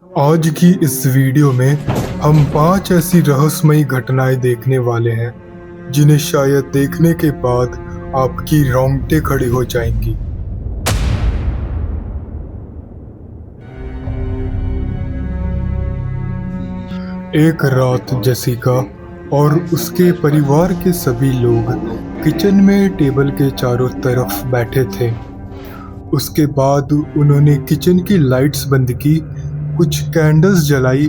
आज की इस वीडियो में हम 5 ऐसी रहस्यमयी घटनाएं देखने वाले हैं जिन्हें शायद देखने के बाद आपकी रोंगटे खड़ी हो जाएंगी। एक रात जेसिका और उसके परिवार के सभी लोग किचन में टेबल के चारों तरफ बैठे थे। उसके बाद उन्होंने किचन की लाइट्स बंद की, कुछ कैंडल्स जलाई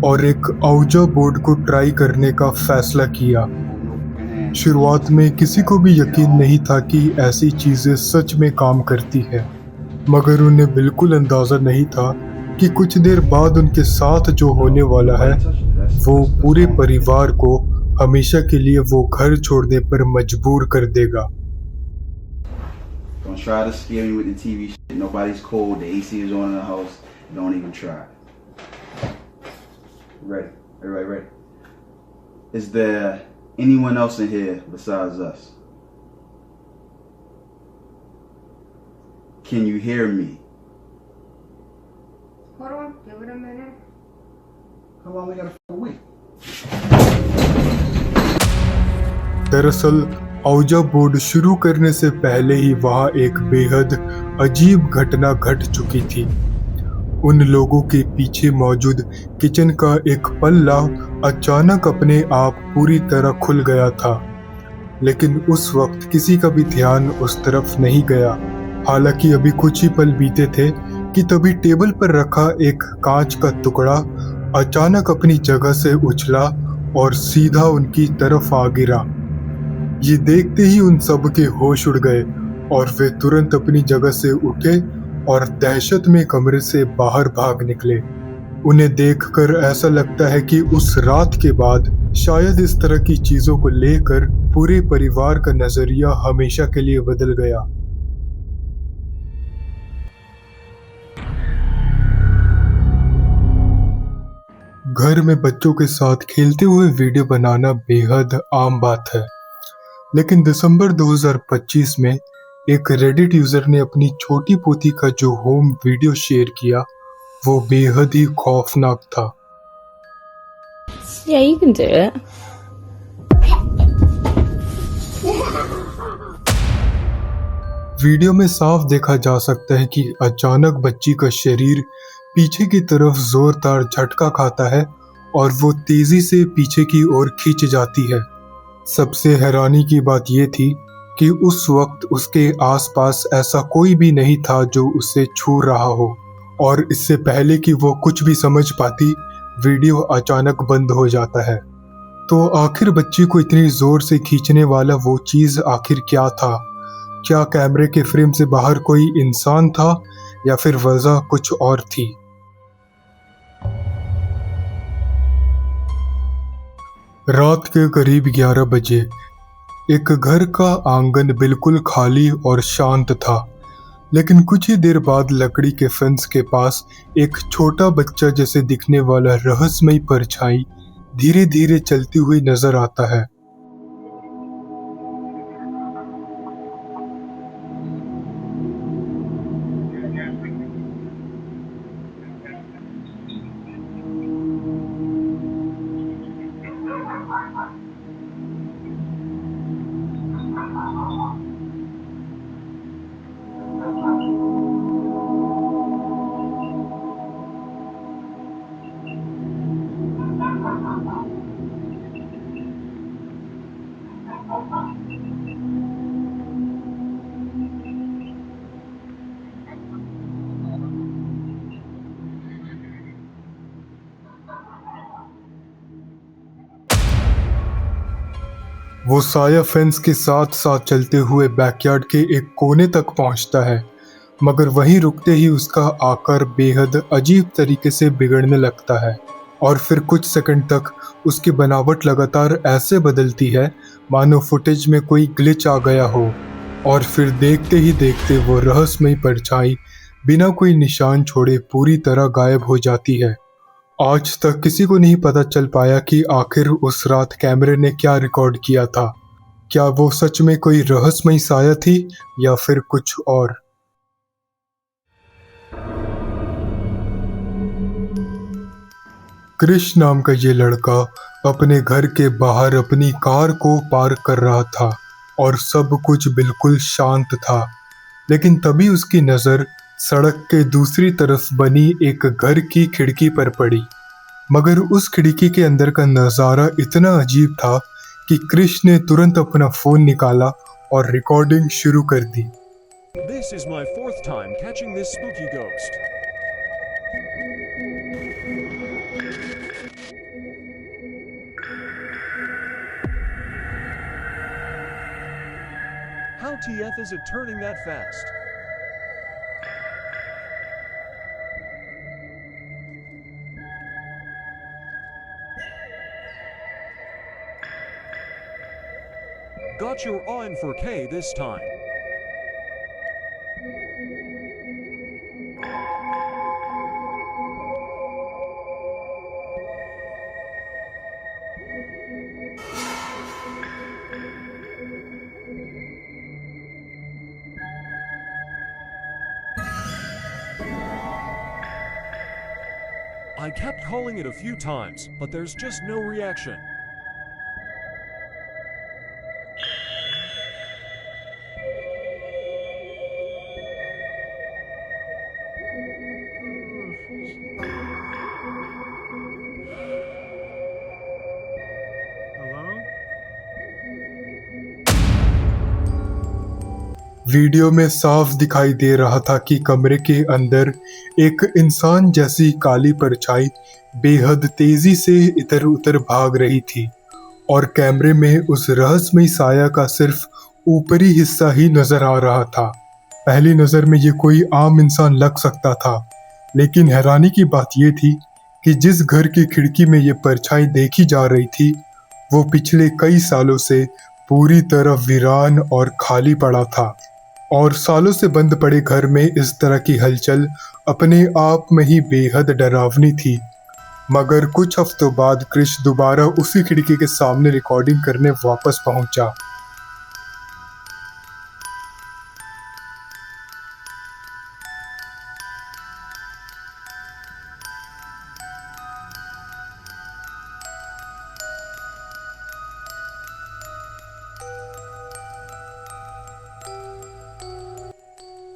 और एक आउजा बोर्ड को ट्राई करने का फैसला किया। शुरुआत में किसी को भी यकीन नहीं था कि ऐसी चीजें सच में काम करती है, मगर उन्हें बिल्कुल अंदाजा नहीं था कि कुछ देर बाद उनके साथ जो होने वाला है वो पूरे परिवार को हमेशा के लिए वो घर छोड़ने पर मजबूर कर देगा। Don't try to scare me with the TV shit. Nobody's cold. The AC is on in the house. Don't even try. Ready? Everybody ready? Is there anyone else in here besides us? Can you hear me? Hold on, give it a minute. How long we gotta wait? दरअसल आउजा board शुरू करने से पहले ही वहां एक बेहद अजीब घटना घट चुकी थी। उन लोगों के पीछे मौजूद किचन का एक पल्ला अचानक अपने आप पूरी तरह खुल गया था, लेकिन उस वक्त किसी का भी ध्यान उस तरफ नहीं गया। हालांकि अभी कुछ ही पल बीते थे कि तभी टेबल पर रखा एक कांच का टुकड़ा अचानक अपनी जगह से उछला और सीधा उनकी तरफ आ गिरा। ये देखते ही उन सब के होश उड़ गए और वे तुरंत अपनी जगह से उठे और दहशत में कमरे से बाहर भाग निकले। उन्हें देखकर ऐसा लगता है कि उस रात के बाद शायद इस तरह की चीजों को लेकर पूरे परिवार का नजरिया हमेशा के लिए बदल गया। घर में बच्चों के साथ खेलते हुए वीडियो बनाना बेहद आम बात है, लेकिन दिसंबर 2025 में एक रेडिट यूजर ने अपनी छोटी पोती का जो होम वीडियो शेयर किया वो बेहद ही खौफनाक था। Yeah, you can do it. Video में साफ देखा जा सकता है कि अचानक बच्ची का शरीर पीछे की तरफ जोरदार झटका खाता है और वो तेजी से पीछे की ओर खींच जाती है। सबसे हैरानी की बात यह थी कि उस वक्त उसके आसपास ऐसा कोई भी नहीं था जो उसे छू रहा हो, और इससे पहले कि वो कुछ भी समझ पाती वीडियो अचानक बंद हो जाता है। तो आखिर बच्ची को इतनी जोर से खींचने वाला वो चीज आखिर क्या था? क्या कैमरे के फ्रेम से बाहर कोई इंसान था या फिर वजह कुछ और थी? रात के करीब 11 बजे एक घर का आंगन बिल्कुल खाली और शांत था, लेकिन कुछ ही देर बाद लकड़ी के फेंस के पास एक छोटा बच्चा जैसे दिखने वाला रहस्यमयी परछाई धीरे धीरे चलती हुई नजर आता है। वो साया फेंस के साथ साथ चलते हुए बैकयार्ड के एक कोने तक पहुंचता है, मगर वहीं रुकते ही उसका आकार बेहद अजीब तरीके से बिगड़ने लगता है और फिर कुछ सेकंड तक उसकी बनावट लगातार ऐसे बदलती है मानो फुटेज में कोई ग्लिच आ गया हो, और फिर देखते ही देखते वो रहस्यमयी परछाई बिना कोई निशान छोड़े पूरी तरह गायब हो जाती है। आज तक किसी को नहीं पता चल पाया कि आखिर उस रात कैमरे ने क्या रिकॉर्ड किया था। क्या वो सच में कोई रहस्यमयी साया थी या फिर कुछ और? कृष नाम का ये लड़का अपने घर के बाहर अपनी कार को पार्क कर रहा था और सब कुछ बिल्कुल शांत था। लेकिन तभी उसकी नज़र सड़क के दूसरी तरफ बनी एक घर की खिड़की पर पड़ी। मगर उस खिड़की के अंदर का नज़ारा इतना अजीब था कि कृष ने तुरंत अपना फ़ोन निकाला और रिकॉर्डिंग शुरू कर दी। This is my fourth time catching this spooky ghost. How TF is it turning that fast? Got your awe in 4K this time. I kept calling it a few times, but there's just no reaction. Video में साफ दिखाई दे रहा था कि कमरे के अंदर एक इंसान जैसी काली परछाई बेहद तेजी से इधर उधर भाग रही थी और कैमरे में उस रहस्यमयी साया का सिर्फ ऊपरी हिस्सा ही नजर आ रहा था। पहली नजर में ये कोई आम इंसान लग सकता था, लेकिन हैरानी की बात ये थी कि जिस घर की खिड़की में ये परछाई देखी जा रही थी वो पिछले कई सालों से पूरी तरह वीरान और खाली पड़ा था। और सालों से बंद पड़े घर में इस तरह की हलचल अपने आप में ही बेहद डरावनी थी। मगर कुछ हफ्तों बाद कृष दोबारा उसी खिड़की के सामने रिकॉर्डिंग करने वापस पहुंचा।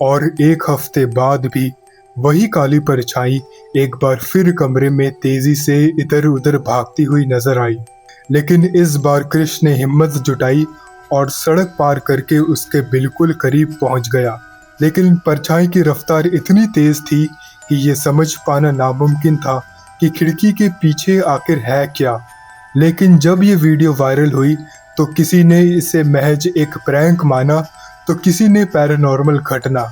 और एक हफ्ते बाद भी वही काली परछाई एक बार फिर कमरे में तेजी से इधर उधर भागती हुई नजर आई। लेकिन इस बार कृष ने हिम्मत जुटाई और सड़क पार करके उसके बिल्कुल करीब पहुंच गया। लेकिन परछाई की रफ्तार इतनी तेज थी कि ये समझ पाना नामुमकिन था कि खिड़की के पीछे आखिर है क्या। लेकिन जब ये वीडियो वायरल हुई तो किसी ने इसे महज एक प्रैंक माना तो किसी ने पैरानॉर्मल घटना।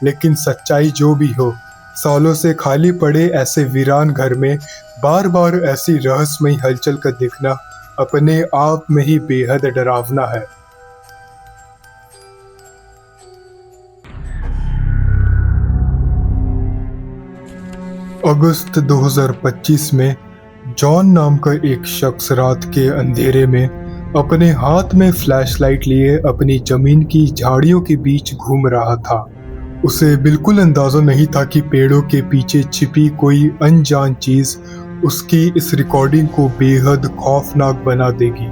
लेकिन सच्चाई जो भी हो, सालों से खाली पड़े ऐसे वीरान घर में बार बार ऐसी रहस्यमयी हलचल का दिखना अपने आप में ही बेहद डरावना है। अगस्त 2025 में जॉन नाम का एक शख्स रात के अंधेरे में अपने हाथ में फ्लैशलाइट लिए अपनी जमीन की झाड़ियों के बीच घूम रहा था। उसे बिल्कुल अंदाजा नहीं था कि पेड़ों के पीछे छिपी कोई अनजान चीज उसकी इस रिकॉर्डिंग को बेहद खौफनाक बना देगी।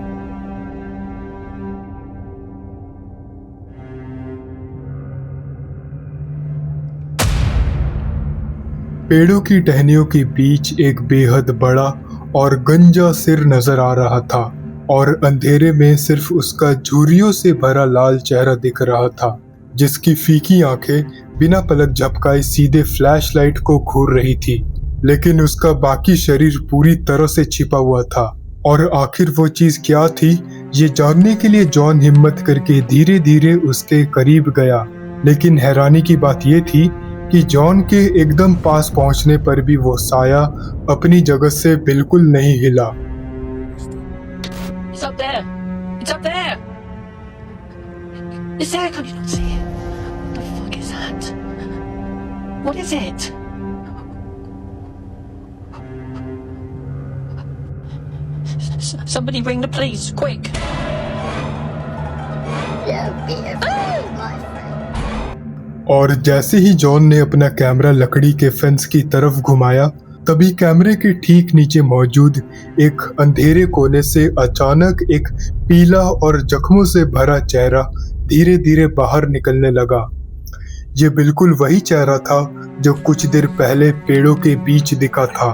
पेड़ों की टहनियों के बीच एक बेहद बड़ा और गंजा सिर नजर आ रहा था और अंधेरे में सिर्फ उसका झुर्रियों से भरा लाल चेहरा दिख रहा था, जिसकी फीकी आंखें बिना पलक झपकाए सीधे फ्लैशलाइट को घूर रही थी। लेकिन उसका बाकी शरीर पूरी तरह से छिपा हुआ था। और आखिर वो चीज क्या थी, ये जानने के लिए जॉन हिम्मत करके धीरे धीरे उसके करीब गया। लेकिन हैरानी की बात ये थी कि जॉन के एकदम पास पहुंचने पर भी वो साया अपनी जगह से बिल्कुल नहीं हिला। It's up there! It's up there! It's there! Can you not see it? What the fuck is that? What is it? Somebody ring the police, quick! और जैसे ही जॉन ने अपना कैमरा लकड़ी के फेंस की तरफ घुमाया तभी कैमरे के ठीक नीचे मौजूद एक अंधेरे कोने से अचानक एक पीला और जख्मों से भरा चेहरा धीरे धीरे बाहर निकलने लगा। ये बिल्कुल वही चेहरा था जो कुछ देर पहले पेड़ों के बीच दिखा था,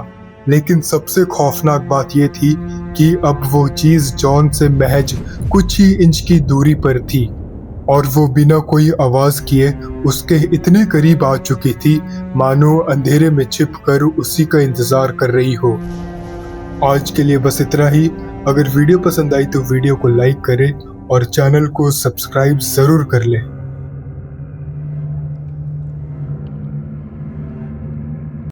लेकिन सबसे खौफनाक बात यह थी कि अब वो चीज जॉन से महज कुछ ही इंच की दूरी पर थी और वो बिना कोई आवाज किए उसके इतने करीब आ चुकी थी मानो अंधेरे में छिपकर उसी का इंतजार कर रही हो। आज के लिए बस इतना ही। अगर वीडियो पसंद आई तो वीडियो को लाइक करें और चैनल को सब्सक्राइब जरूर कर लें।